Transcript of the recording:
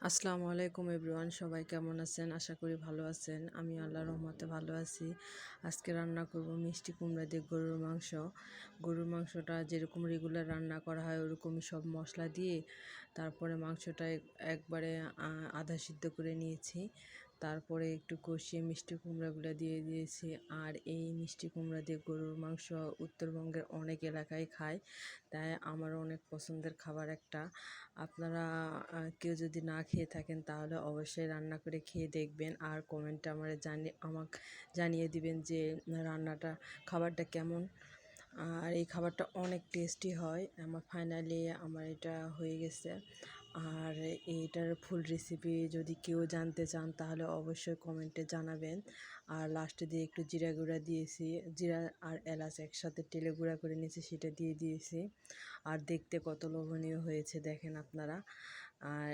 আসসালামু আলাইকুম এভরিওয়ান, সবাই কেমন আছেন? আশা করি ভালো আছেন। আমি আল্লাহর রহমতে ভালো আছি। আজকে রান্না করব মিষ্টি কুমড়া দিয়ে গরুর মাংস। গরুর মাংসটা যেরকম রেগুলার রান্না করা হয় ওরকমই সব মশলা দিয়ে তারপরে মাংসটা একবারে আধা সিদ্ধ করে নিয়েছি। তারপরে একটু কষিয়ে মিষ্টি কুমড়াগুলো দিয়ে দিয়েছি। আর এই মিষ্টি কুমড়া দিয়ে গরুর মাংস উত্তরবঙ্গের অনেক এলাকায় খায়, তাই আমারও অনেক পছন্দের খাবার একটা। আপনারা কেউ যদি না খেয়ে থাকেন তাহলে অবশ্যই রান্না করে খেয়ে দেখবেন, আর কমেন্টে আমাকে জানিয়ে দিবেন যে খাবারটা কেমন। আর এই খাবারটা অনেক টেস্টি হয়। ফাইনালি আমার এটা হয়ে গেছে। আর এইটার ফুল রেসিপি যদি কেউ জানতে চান তাহলে অবশ্যই কমেন্টে জানাবেন। আর লাস্টে দিয়ে একটু জিরা গুঁড়া দিয়েছি, জিরা আর এলাচ একসাথে টেলে গুঁড়া করে নিয়েছি, সেটা দিয়ে দিয়েছি। আর দেখতে কত লোভনীয় হয়েছে দেখেন আপনারা। আর